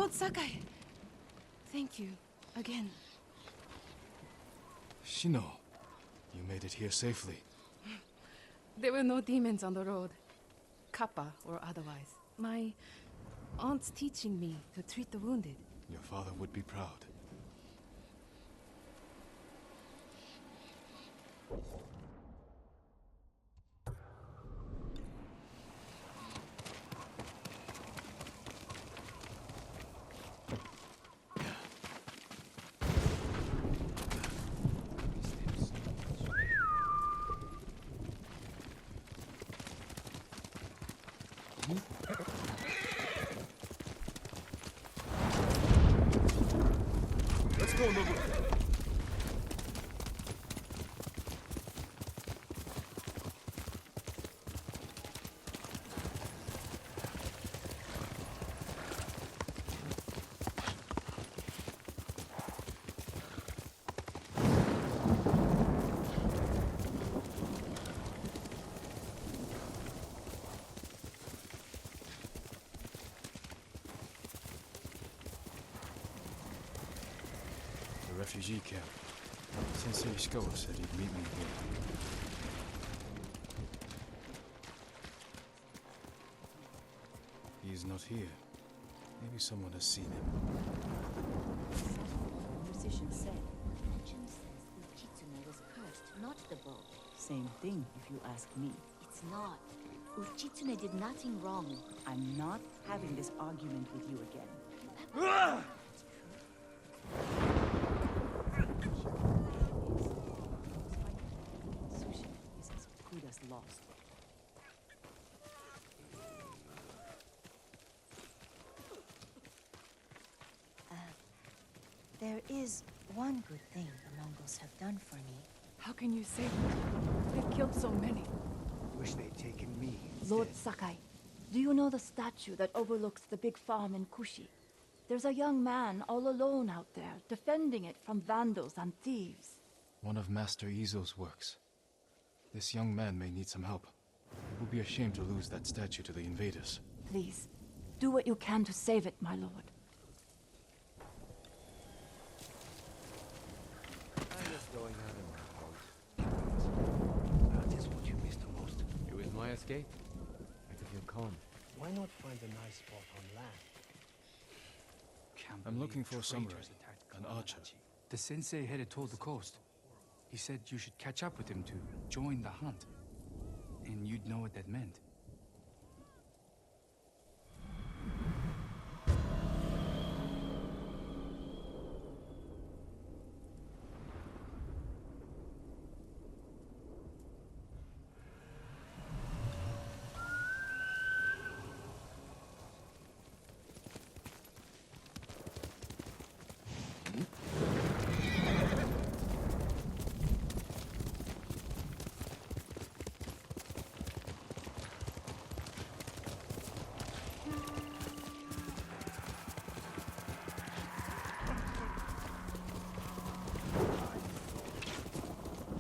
Lord Sakai! Thank you, again. Shino, you made it here safely. There were no demons on the road. Kappa or otherwise. My aunt's teaching me to treat the wounded. Your father would be proud. Let's go, Nobu. The refugee camp. Sensei Ishikawa said he'd meet me here. He is not here. Maybe someone has seen him. The musician said, Jin says Uchitsune was cursed, not the bow. Same thing, if you ask me. It's not. Uchitsune did nothing wrong. I'm not having this argument with you again. Tsushima is as good as lost. There is one good thing the Mongols have done for me. How can you say that? They've killed so many. Wish they'd taken me instead. Lord Sakai, do you know the statue that overlooks the big farm in Kushi? There's a young man all alone out there, defending it from vandals and thieves. One of Master Izo's works. This young man may need some help. It would be a shame to lose that statue to the invaders. Please, do what you can to save it, my lord. I'm just going out in my boat. Just what you missed the most. It was my escape. I could feel calm. Why not find a nice spot on land? I'm looking for a samurai, an archer. The sensei headed toward the coast. He said you should catch up with him to join the hunt. And you'd know what that meant.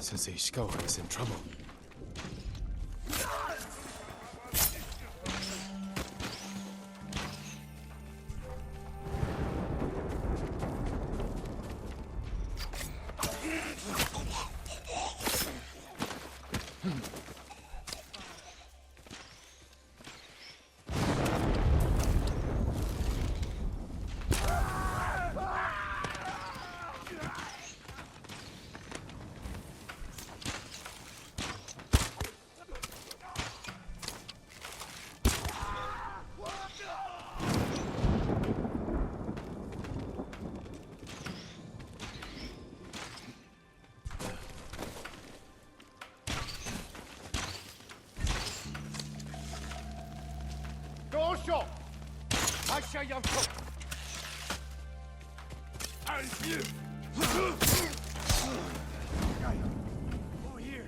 Sensei Ishikawa is in trouble. Over here.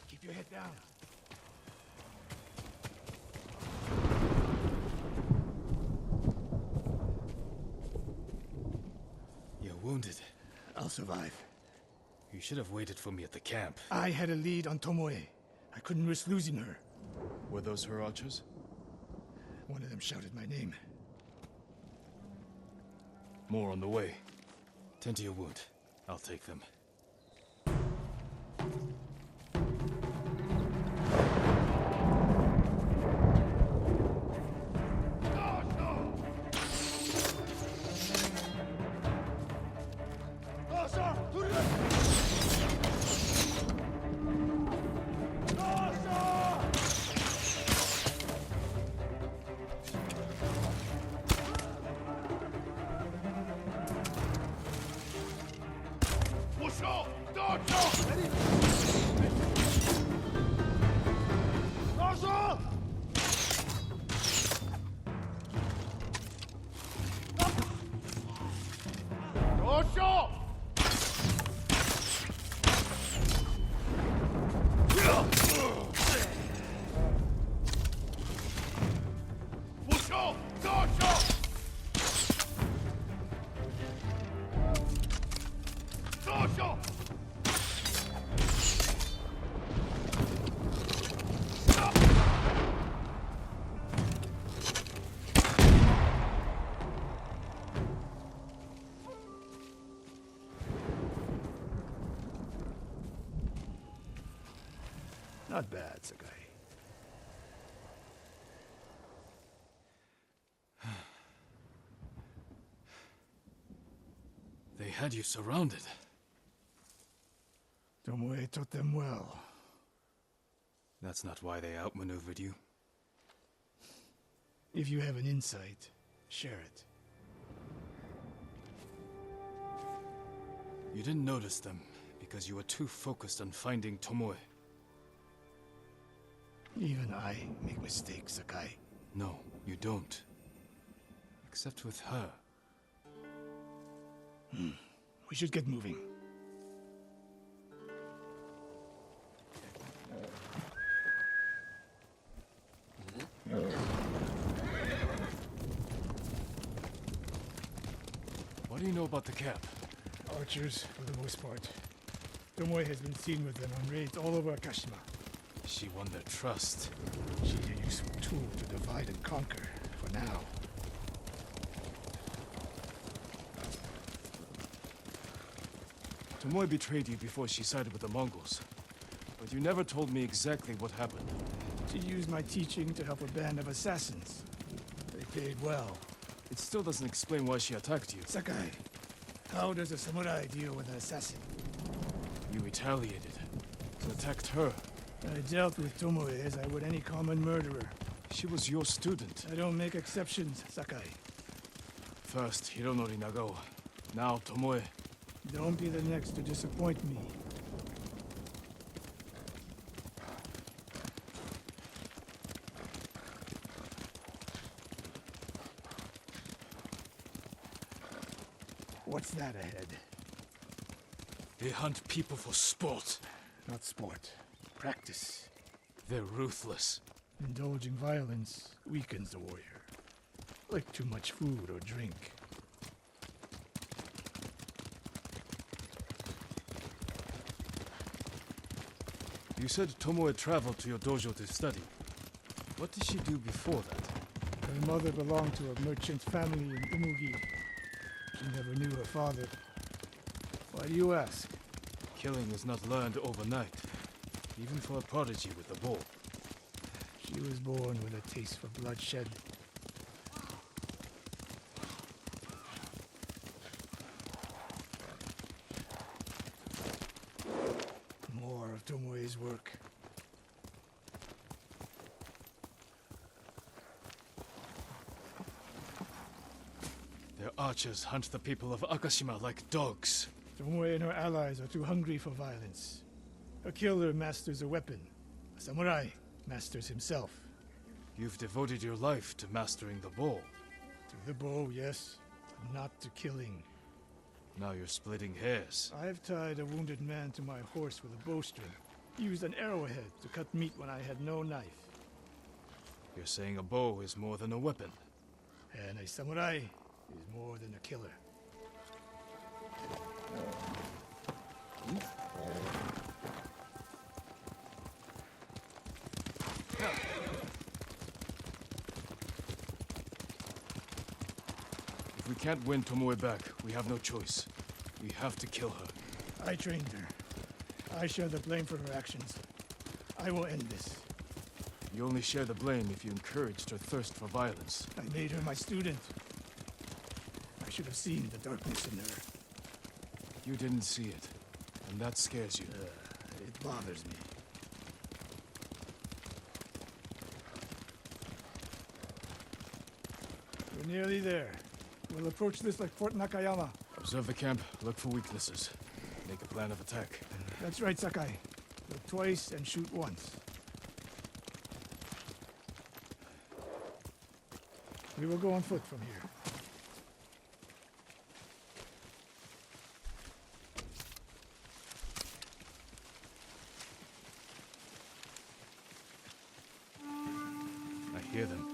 Keep your head down. You're wounded. I'll survive. You should have waited for me at the camp. I had a lead on Tomoe. I couldn't risk losing her. Were those her archers? One of them shouted my name. More on the way. Tend to your wound. I'll take them. Not bad, Sakai. They had you surrounded. Tomoe taught them well. That's not why they outmaneuvered you. If you have an insight, share it. You didn't notice them because you were too focused on finding Tomoe. Even I make mistakes, Sakai. No, you don't. Except with her. We should get moving. What do you know about the camp? Archers, for the most part. Tomoe has been seen with them on raids all over Akashima. She won their trust. She's a useful tool to divide and conquer, for now. Tomoe betrayed you before she sided with the Mongols. But you never told me exactly what happened. She used my teaching to help a band of assassins. They paid well. It still doesn't explain why she attacked you. Sakai, how does a samurai deal with an assassin? You retaliated. And attacked her. I dealt with Tomoe as I would any common murderer. She was your student. I don't make exceptions, Sakai. First, Hironori Nagao. Now, Tomoe. Don't be the next to disappoint me. What's that ahead? They hunt people for sport. Not sport. Practice. They're ruthless. Indulging violence weakens the warrior. Like too much food or drink. You said Tomoe traveled to your dojo to study. What did she do before that? Her mother belonged to a merchant family in Umugi. She never knew her father. Why do you ask? Killing is not learned overnight. Even for a prodigy with the bow. She was born with a taste for bloodshed. More of Tomoe's work. Their archers hunt the people of Akashima like dogs. Tomoe and her allies are too hungry for violence. A killer masters a weapon. A samurai masters himself. You've devoted your life to mastering the bow. To the bow, yes, but not to killing. Now you're splitting hairs. I've tied a wounded man to my horse with a bowstring. Used an arrowhead to cut meat when I had no knife. You're saying a bow is more than a weapon. And a samurai is more than a killer. If we can't win Tomoe back, we have no choice. We have to kill her. I trained her. I share the blame for her actions. I will end this. You only share the blame if you encouraged her thirst for violence. I made her my student. I should have seen the darkness in her. You didn't see it, and that scares you. It bothers me. We're nearly there. We'll approach this like Fort Nakayama. Observe the camp, look for weaknesses. Make a plan of attack. That's right, Sakai. Look twice and shoot once. We will go on foot from here. I hear them.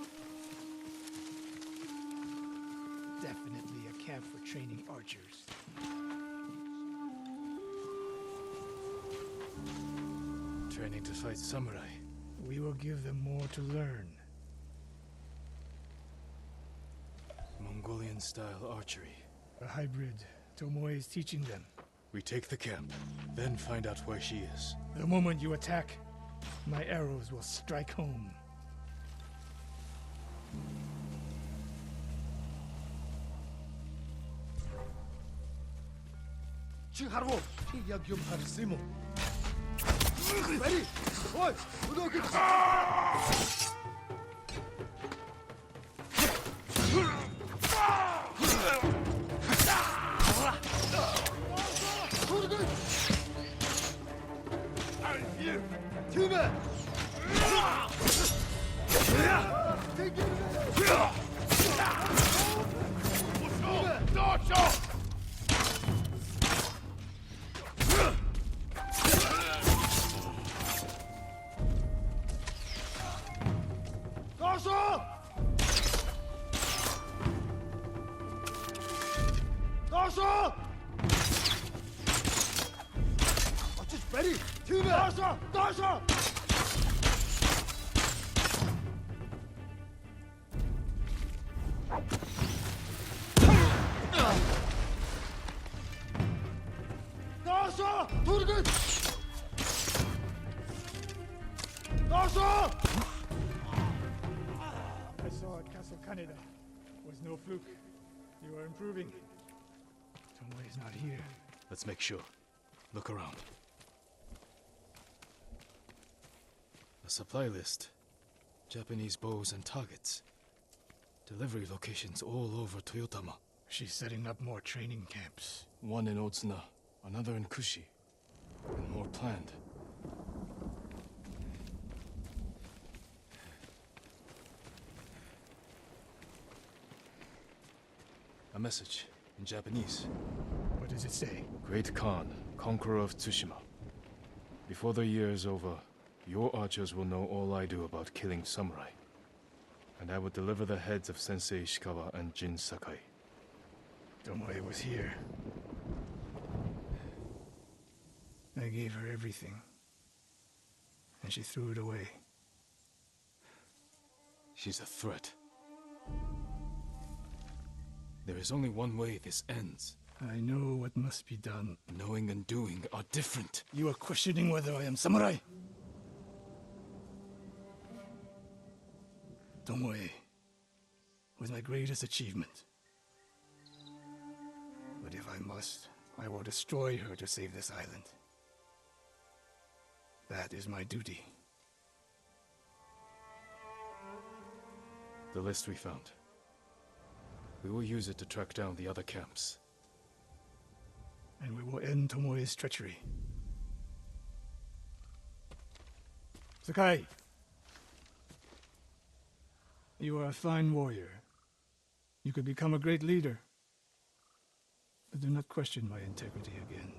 Definitely a camp for training archers. Training to fight samurai. We will give them more to learn. Mongolian-style archery. A hybrid. Tomoe is teaching them. We take the camp, then find out where she is. The moment you attack, my arrows will strike home. I saw at Castle Kaneda. Was no fluke. You are improving. Tomoe is not here. Let's make sure. Look around. A supply list. Japanese bows and targets. Delivery locations all over Toyotama. She's setting up more training camps. One in Otsuna, another in Kushi, and more planned. A message in Japanese. What does it say? Great Khan, conqueror of Tsushima. Before the year is over, your archers will know all I do about killing samurai. And I will deliver the heads of Sensei Ishikawa and Jin Sakai. Tomoe was here. I gave her everything. And she threw it away. She's a threat. There is only one way this ends. I know what must be done. Knowing and doing are different. You are questioning whether I am samurai? Tomoe was my greatest achievement. But if I must, I will destroy her to save this island. That is my duty. The list we found. We will use it to track down the other camps. And we will end Tomoe's treachery. Sakai! You are a fine warrior. You could become a great leader. But do not question my integrity again.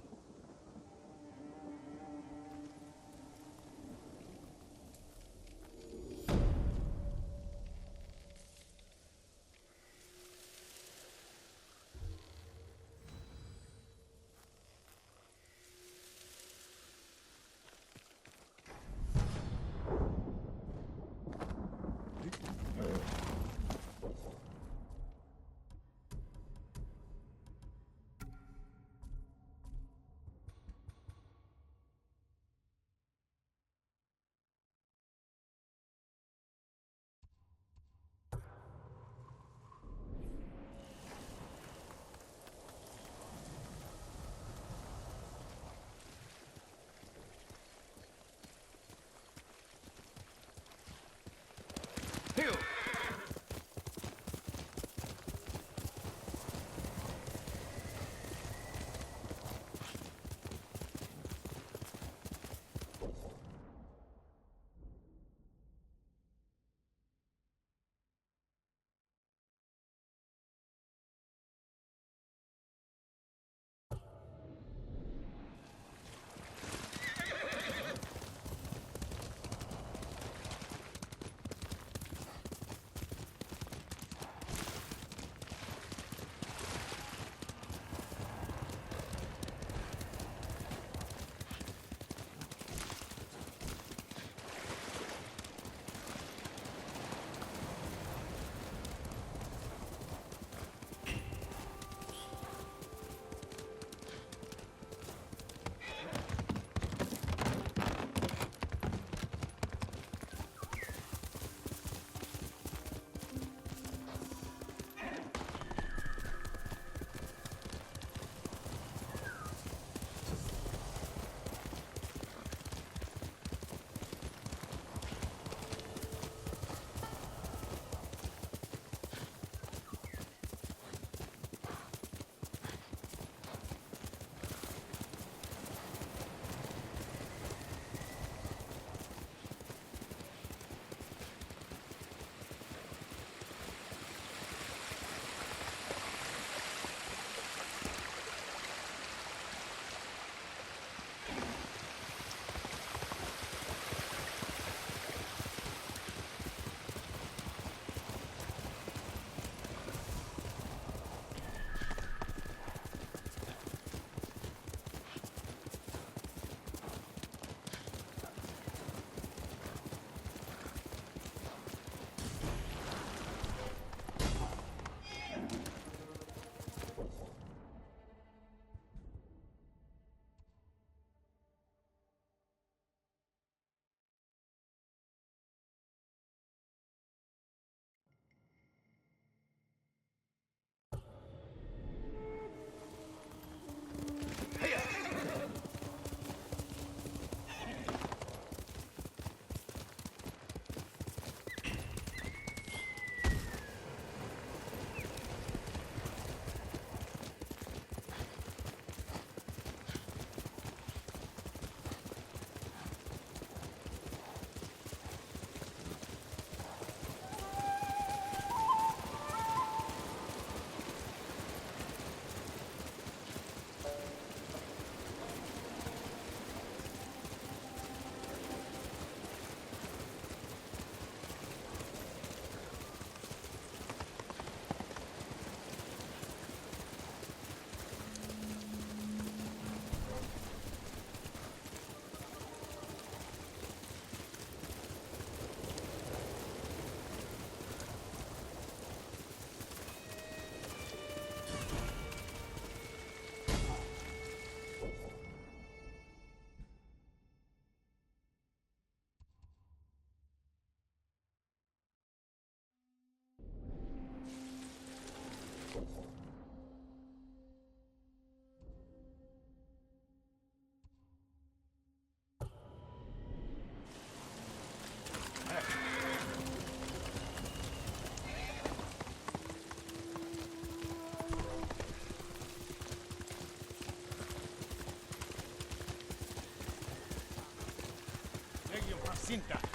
cinta.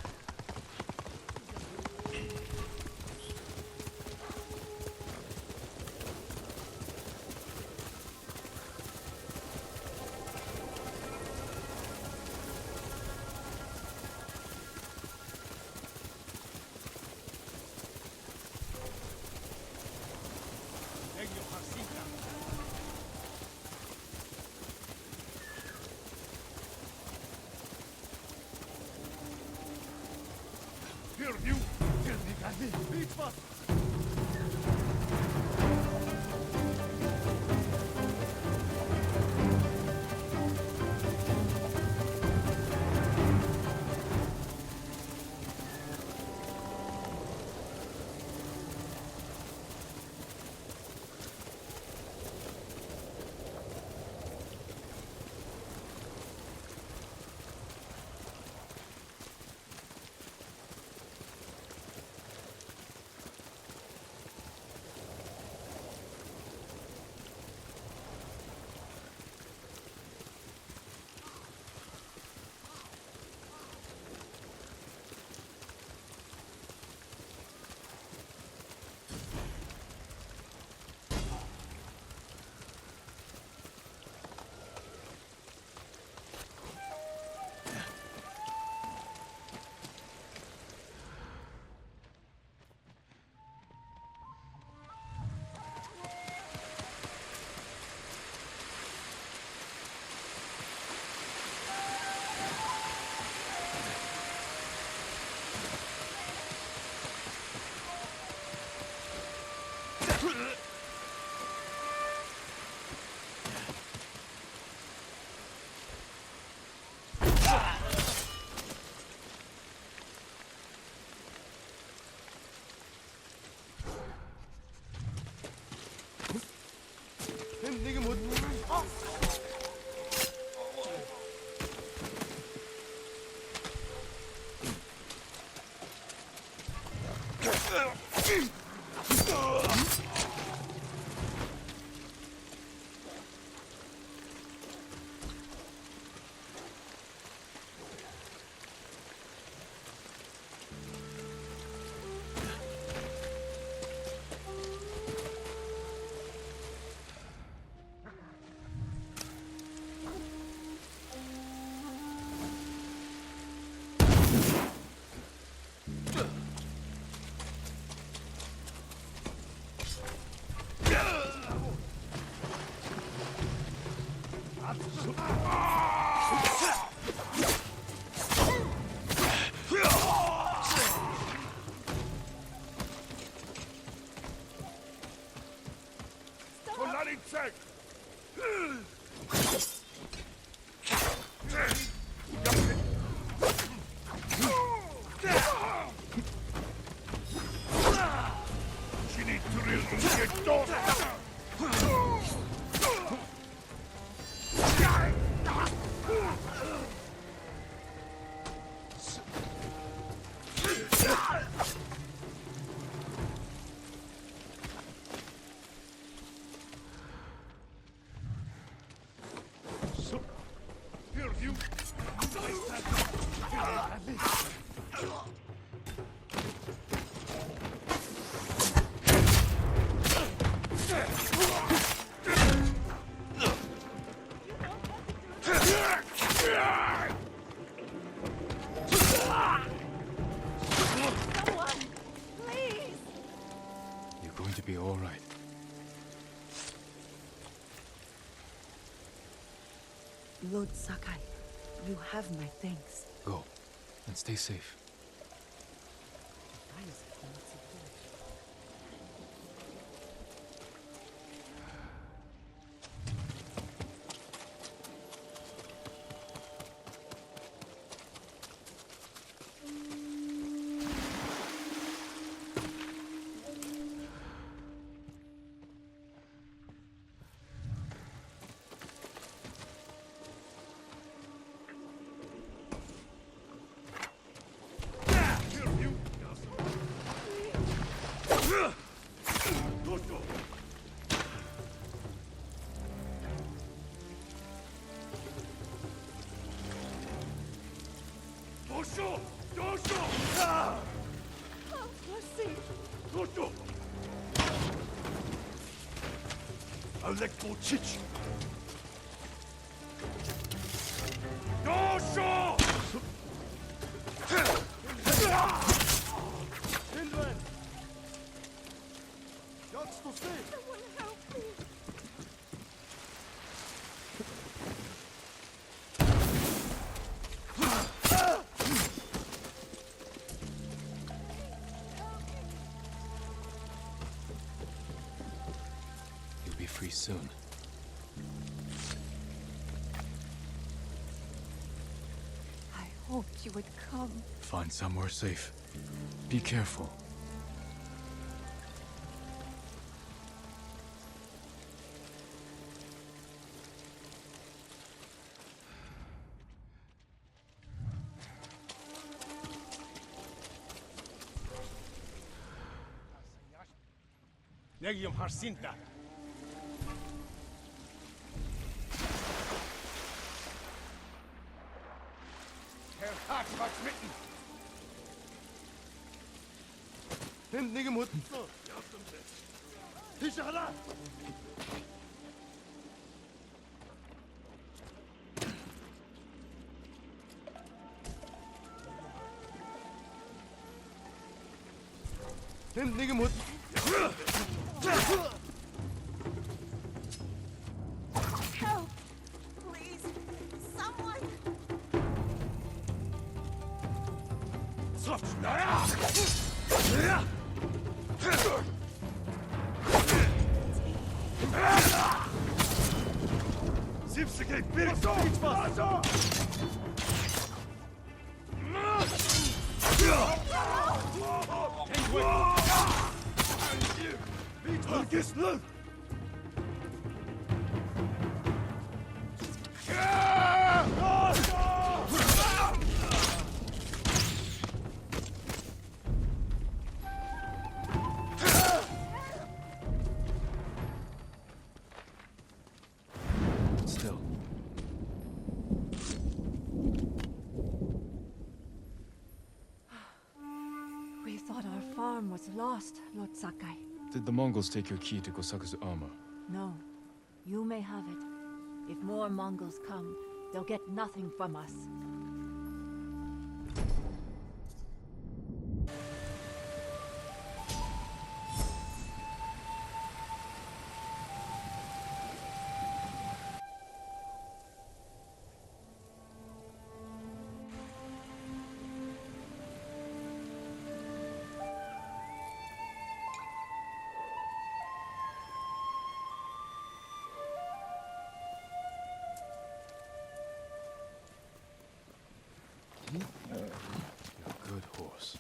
Be all right. Lord Sakai, you have my thanks. Go, and stay safe. Alekto-chich! You'll be free soon. I hoped you would come. Find somewhere safe. Be careful. Negium Harsinta! Herr Hartwag mitten! Nimm Nigem Hut! Hishara! Nimm Nigem Hut! Help! Please! Someone! Zipsige Birk! Vergiss Still. We thought our farm was lost, Lord Sakai. Did the Mongols take your key to Kosaku's armor? No, you may have it. If more Mongols come, they'll get nothing from us. You're a good horse.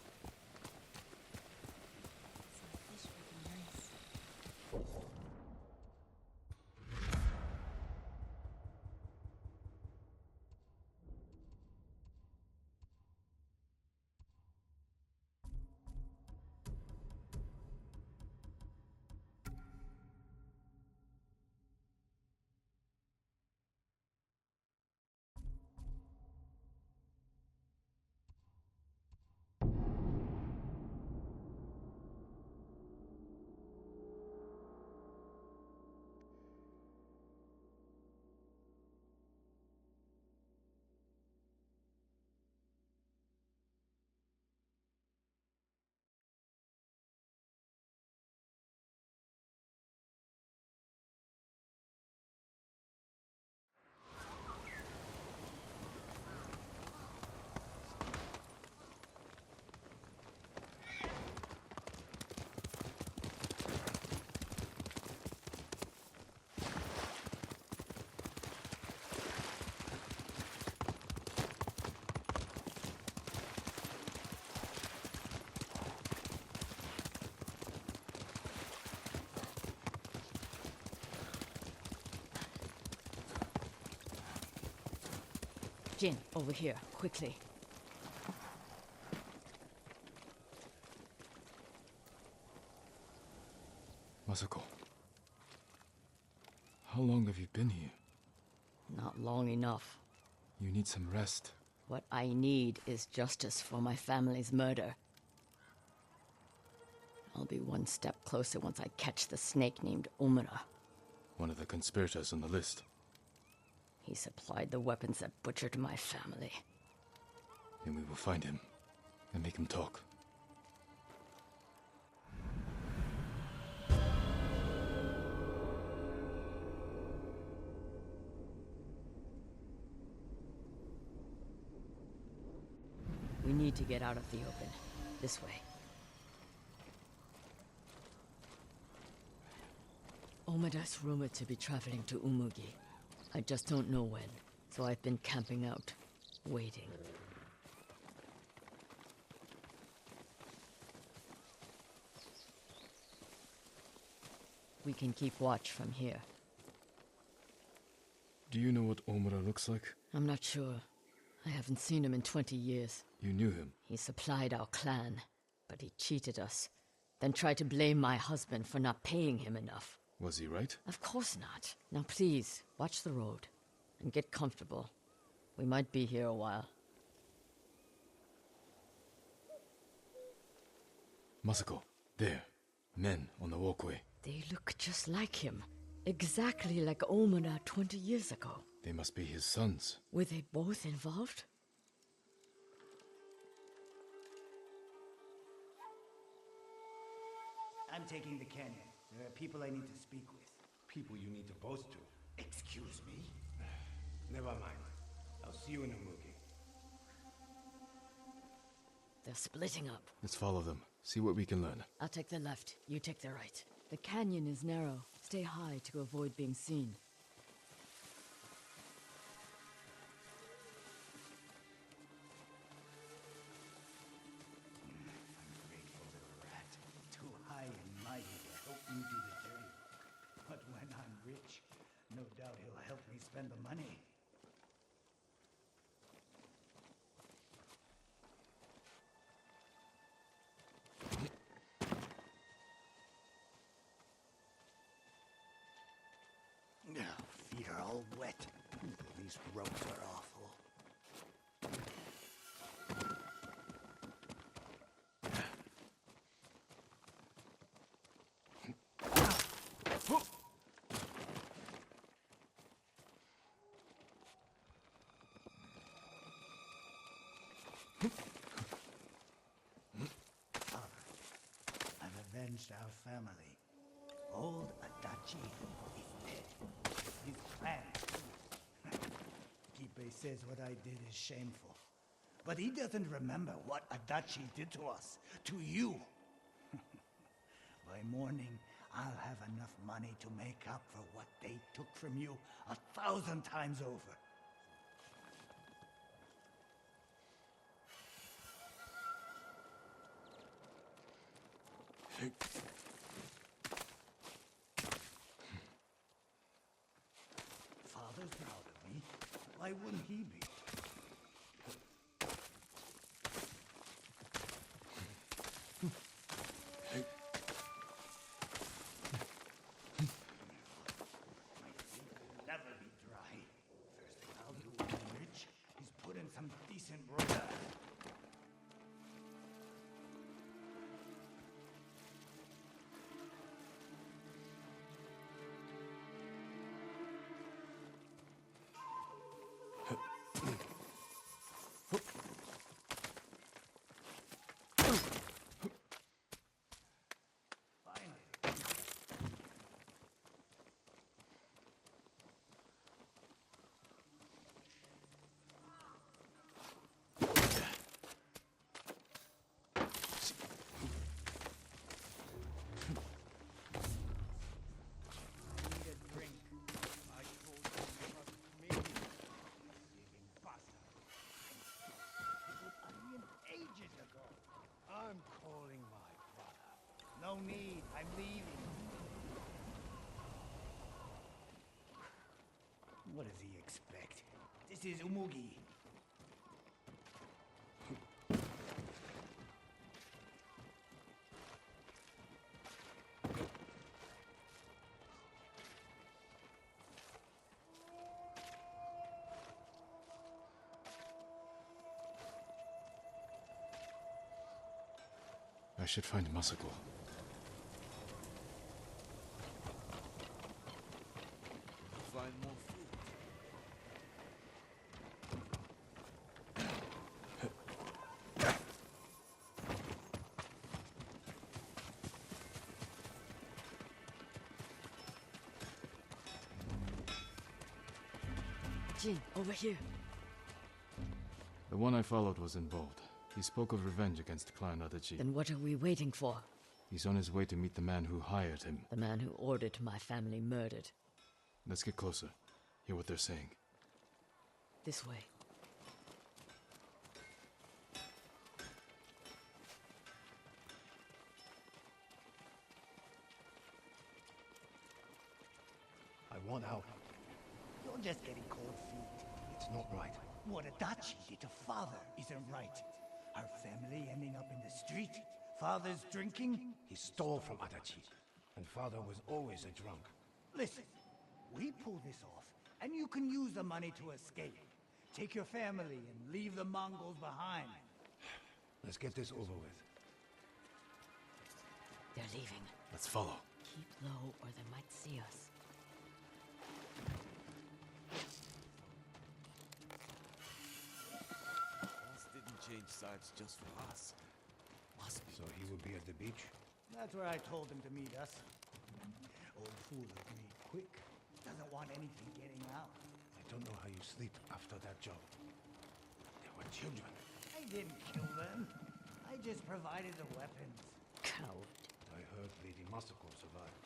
Jin, over here, quickly. Masako. How long have you been here? Not long enough. You need some rest. What I need is justice for my family's murder. I'll be one step closer once I catch the snake named Omura. One of the conspirators on the list. He supplied the weapons that butchered my family. Then we will find him and make him talk. We need to get out of the open. This way. Omada's rumored to be traveling to Umugi. I just don't know when, so I've been camping out, waiting. We can keep watch from here. Do you know what Omura looks like? I'm not sure. I haven't seen him in 20 years. You knew him. He supplied our clan, but he cheated us. Then tried to blame my husband for not paying him enough. Was he right? Of course not. Now please, watch the road. And get comfortable. We might be here a while. Masako, there. Men on the walkway. They look just like him. Exactly like Omura 20 years ago. They must be his sons. Were they both involved? I'm taking the canyon. There are people I need to speak with. People you need to boast to. Excuse me? Never mind. I'll see you in Umugi. They're splitting up. Let's follow them. See what we can learn. I'll take the left, you take the right. The canyon is narrow. Stay high to avoid being seen. Ungrateful little rat. Too high and mighty to help me do the journey. But when I'm rich, no doubt he'll help me spend the money. Feet are all wet. These ropes are awful. I've avenged our family. Old Adachi is dead. His plan. Kipe says what I did is shameful. But he doesn't remember what Adachi did to us. To you. By morning, I'll have enough money to make up for what they took from you 1,000 times over. Father's proud of me. Why wouldn't he be? My feet will never be dry. First thing I'll do when I'm rich is put in some decent roller. I'm calling my brother. No need, I'm leaving. What does he expect? This is Umugi. I should find Masako. Jin, over here. The one I followed was involved. He spoke of revenge against Clan Adachi. Then what are we waiting for? He's on his way to meet the man who hired him. The man who ordered my family murdered. Let's get closer. Hear what they're saying. This way. I want out. You're just getting cold feet. It's not right. What Adachi did to Father isn't right. Our family ending up in the street. Father's drinking. He stole from Adachi, and Father was always a drunk. Listen, we pull this off, and you can use the money to escape. Take your family and leave the Mongols behind. Let's get this over with. They're leaving. Let's follow. Keep low or they might see us. Boss didn't change sides just for us. Must be. So he will be at the beach? That's where I told him to meet us. Old fool agreed quick. Doesn't want anything getting out. I don't know how you sleep after that job. They were children. I didn't kill them. I just provided the weapons. Coward. I heard Lady Masako survived.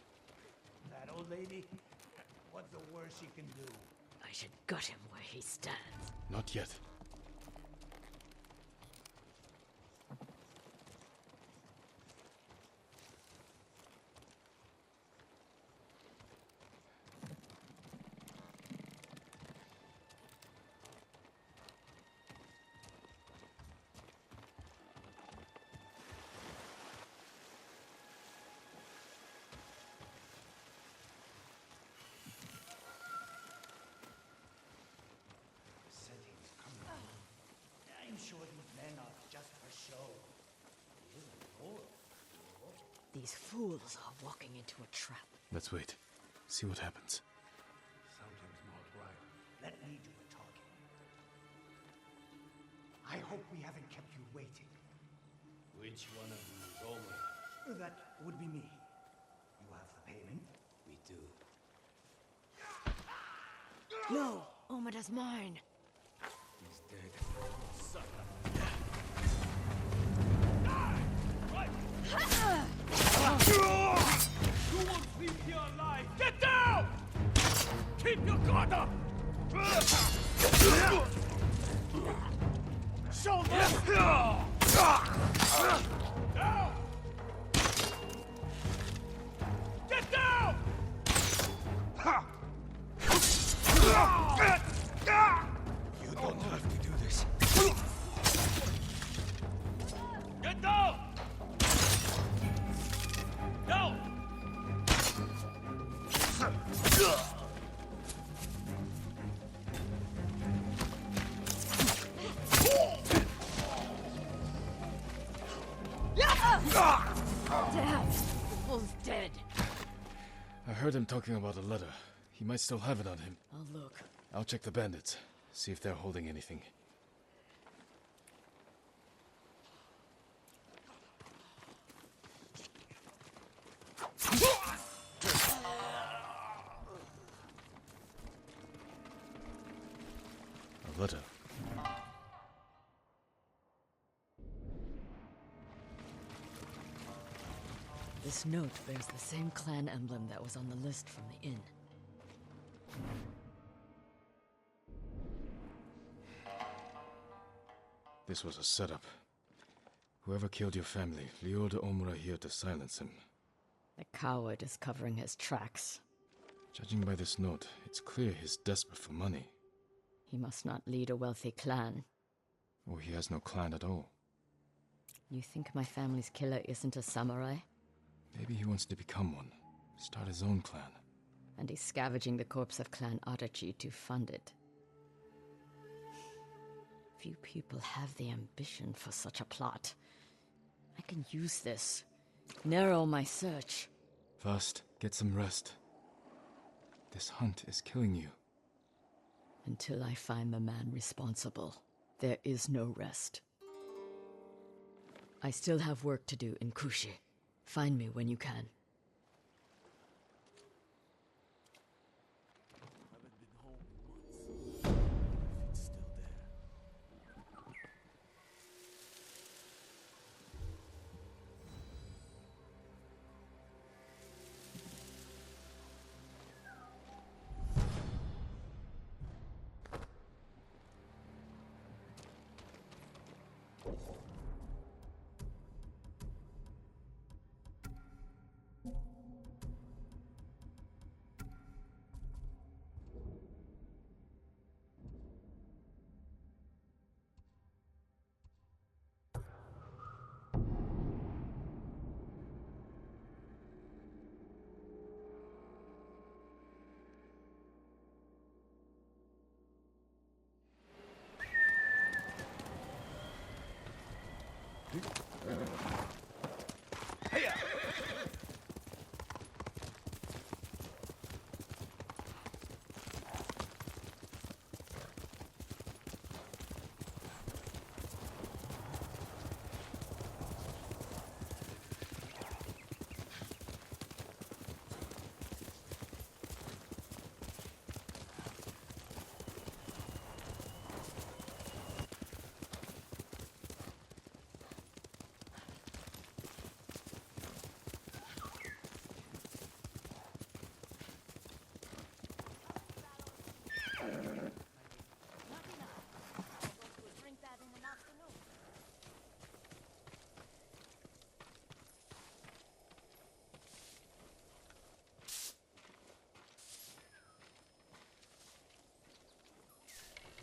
That old lady, what's the worst she can do? I should gut him where he stands. Not yet. I'm sure these men are just for show. He isn't Lord. These fools are walking into a trap. Let's wait. See what happens. Something's not right. Let me do the talking. I hope we haven't kept you waiting. Which one of you is Omer? That would be me. You have the payment? We do. No! Omada's mine! He's dead. Who won't sleep here alive? Get down! Keep your guard up! Shoulders! Down! Get down! You don't have to do this. Get down! Down! Damn! The fool's dead. I heard him talking about a letter. He might still have it on him. I'll look. I'll check the bandits. See if they're holding anything. A letter. This note bears the same clan emblem that was on the list from the inn. This was a setup. Whoever killed your family lured Omura here to silence him. The coward is covering his tracks. Judging by this note, it's clear he's desperate for money. He must not lead a wealthy clan. Or he has no clan at all. You think my family's killer isn't a samurai? Maybe he wants to become one. Start his own clan. And he's scavenging the corpse of Clan Adachi to fund it. Few people have the ambition for such a plot. I can use this. Narrow my search. First, get some rest. This hunt is killing you. Until I find the man responsible, there is no rest. I still have work to do in Kushi. Find me when you can. Haven't been home in months.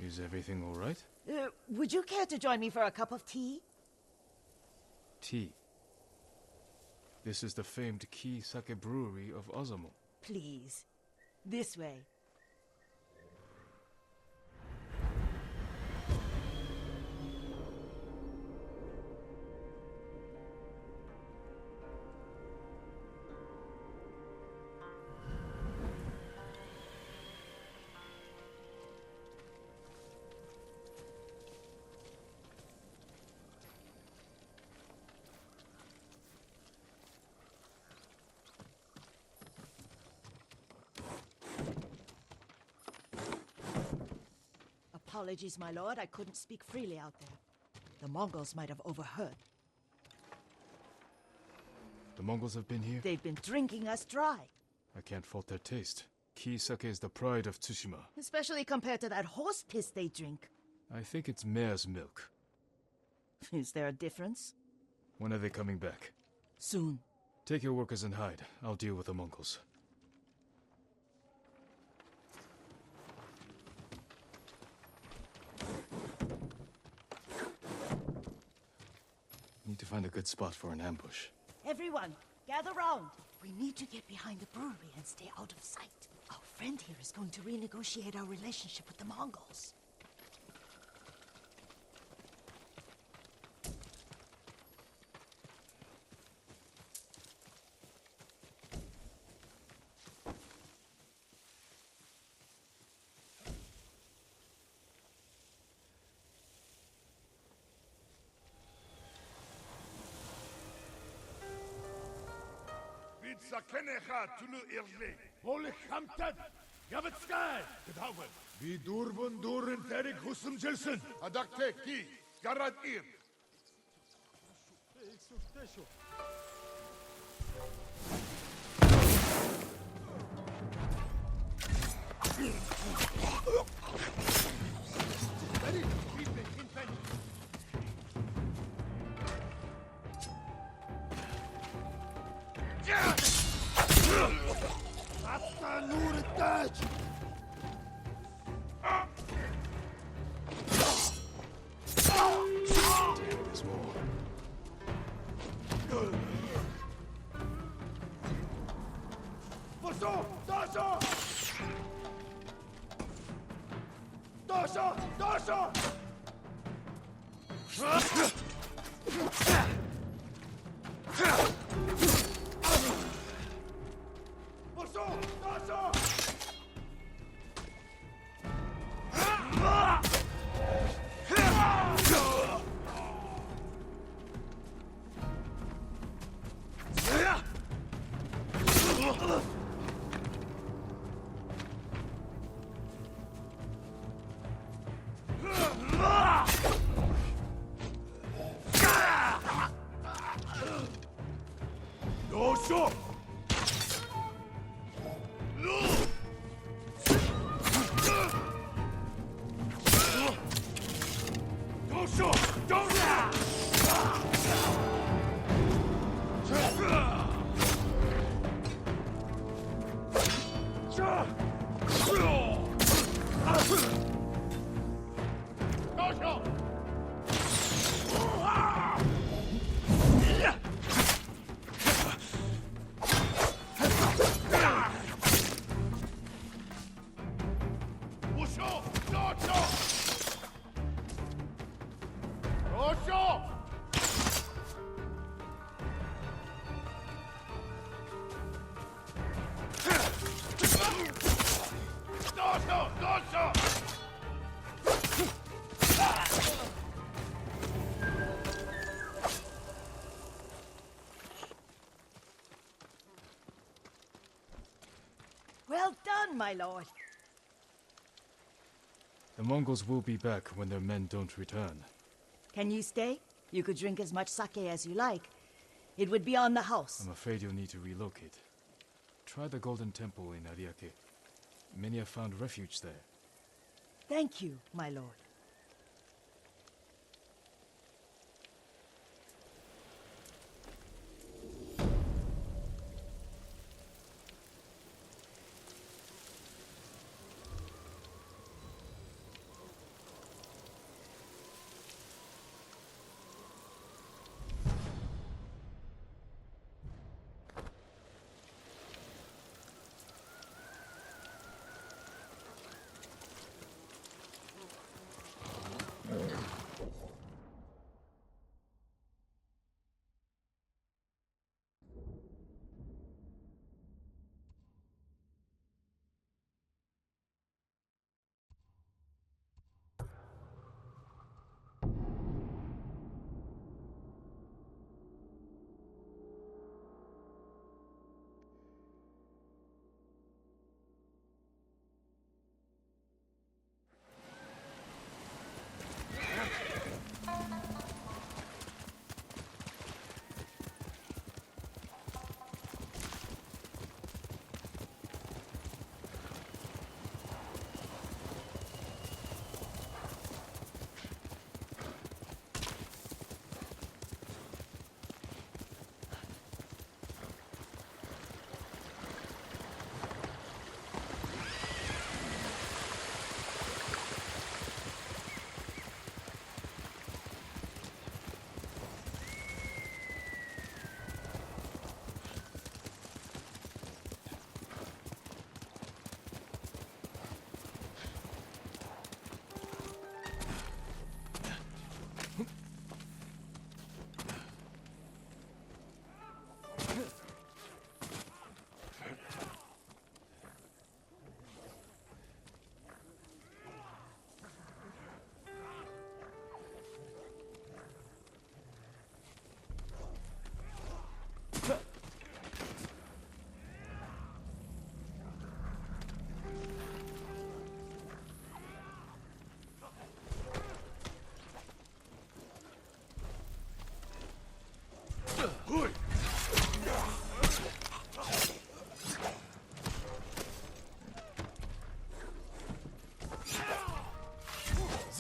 Is everything all right? Would you care to join me for a cup of tea? Tea. This is the famed Ki Sake Brewery of Ozumo. Please. This way. Apologies, my lord. I couldn't speak freely out there. The Mongols might have overheard. The Mongols have been here? They've been drinking us dry. I can't fault their taste. Ki Sake is the pride of Tsushima. Especially compared to that horse piss they drink. I think it's mare's milk. Is there a difference? When are they coming back? Soon. Take your workers and hide. I'll deal with the Mongols. Need to find a good spot for an ambush. Everyone, gather round. We need to get behind the brewery and stay out of sight. Our friend here is going to renegotiate our relationship with the Mongols. Sakenecha tulu irle. Holy Hamtad. Gavitskay. Gedauwen. Wie durven duren terik husum jelsen. Adakte ki. Garad ir. Hasta nur taj. There's more. Posso! Dasha! Dasha! Dasha! Posso! Dasha! Dasha! Well done, my lord. The Mongols will be back when their men don't return. Can you stay? You could drink as much sake as you like. It would be on the house. I'm afraid you'll need to relocate. Try the Golden Temple in Ariake. Many have found refuge there. Thank you, my lord.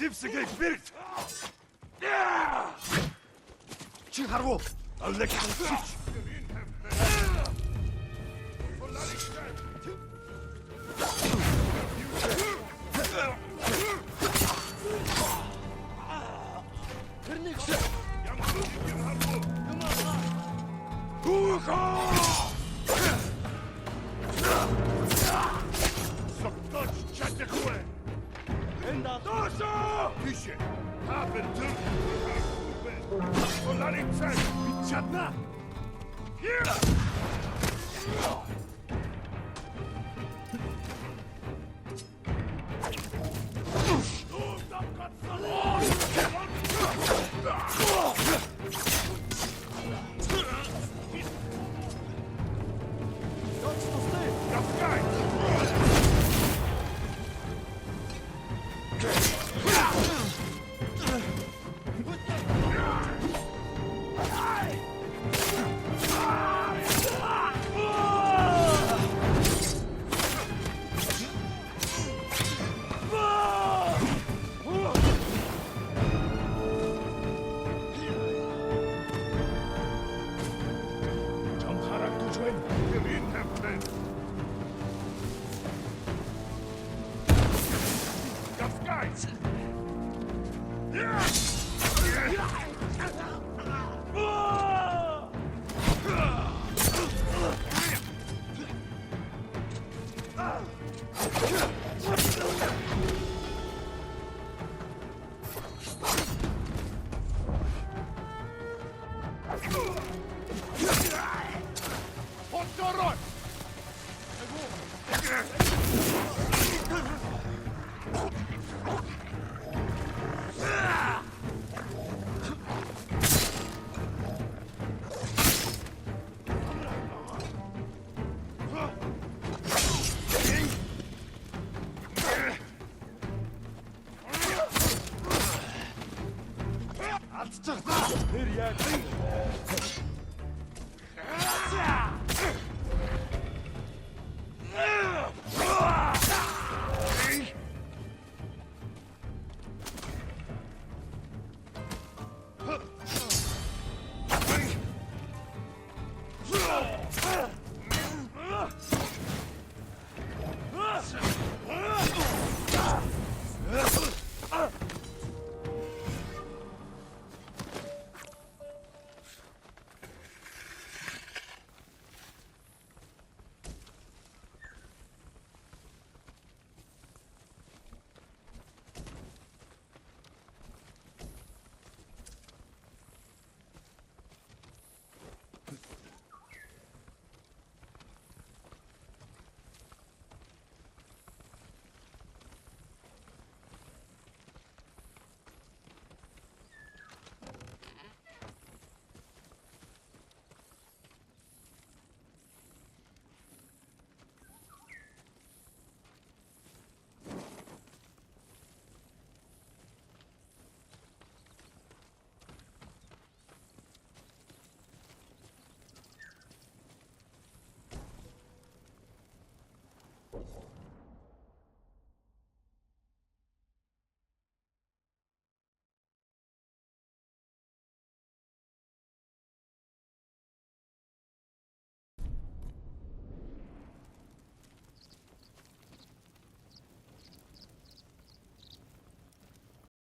Зевсэгэй бирт! Чи харву! Алексич! Тише! Абен Türk! Stolarice! Michadna! Here! Алцчихлаа! Тэр яа?